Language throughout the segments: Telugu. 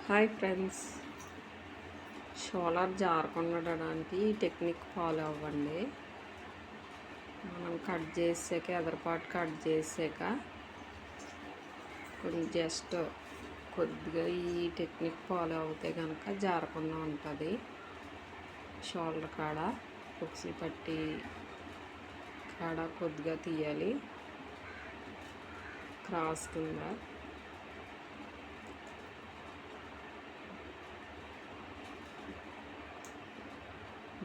హాయ్ ఫ్రెండ్స్, షోలార్ జారకుండడానికి ఈ టెక్నిక్ ఫాలో అవ్వండి. మనం కట్ చేసాక ఎదరపాటు కట్ చేసాక కొంచెం జస్ట్ కొద్దిగా ఈ టెక్నిక్ ఫాలో అవుతే కనుక జారకుండా ఉంటుంది. షోల్డర్ కాడ ఉక్సులు పట్టి కాడ కొద్దిగా తీయాలి క్రాస్ కింద.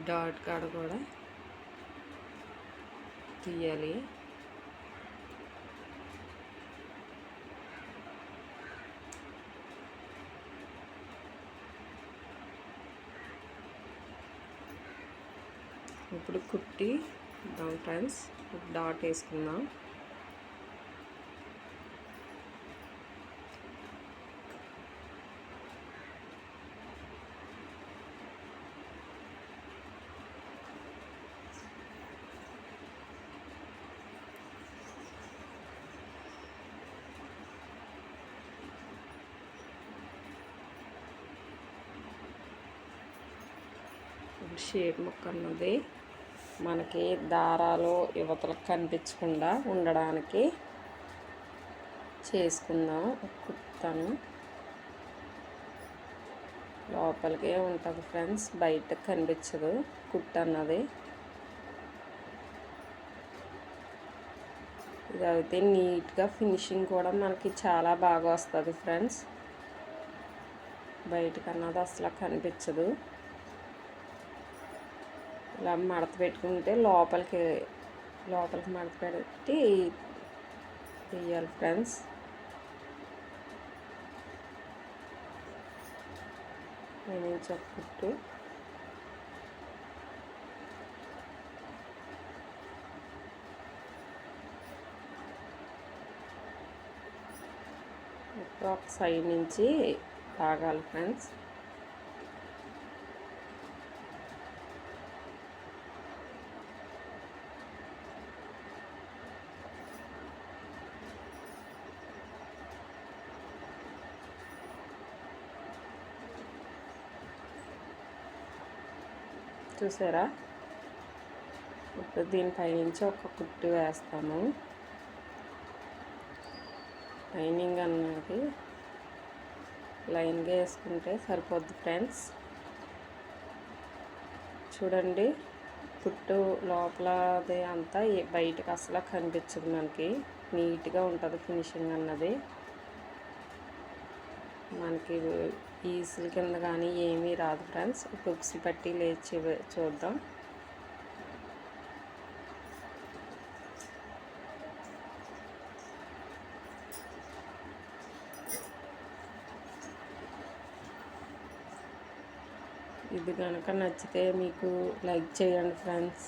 డాట్ కాడ కూడా తీయాలి. ఇప్పుడు కుట్టి ఫ్రెండ్స్, డాట్ వేసుకుందాం. షేప్ ముక్క అన్నది మనకి దారాలు యువతలకు కనిపించకుండా ఉండడానికి చేసుకుందాం. కుట్టాను లోపలికే ఉంటుంది ఫ్రెండ్స్, బయటకు కనిపించదు కుట్టు అన్నది. ఇది అయితే నీట్గా ఫినిషింగ్ కూడా మనకి చాలా బాగా వస్తుంది ఫ్రెండ్స్. బయటకు అన్నది అసలు కనిపించదు. ఇలా మడత పెట్టుకుంటే లోపలికి మడత పెట్టి తీయాలి ఫ్రెండ్స్. నేను చెప్పుట్టు ఒక సైడ్ నుంచి తాగాలి ఫ్రెండ్స్. చూసారా? ఇప్పుడు దీనిపై నుంచి ఒక కుట్టు వేస్తాము. లైనింగ్ అన్నది లైన్గా వేసుకుంటే సరిపోద్ది ఫ్రెండ్స్. చూడండి, కుట్టు లోపలది అంతా బయటకు అసలు కనిపించదు. మనకి నీట్గా ఉంటుంది ఫినిషింగ్ అన్నది. మనకి పీసుల కింద కానీ ఏమీ రాదు ఫ్రెండ్స్. ఉక్సులు పట్టి లేచి చూద్దాం. ఇది కనుక నచ్చితే మీకు లైక్ చేయండి ఫ్రెండ్స్.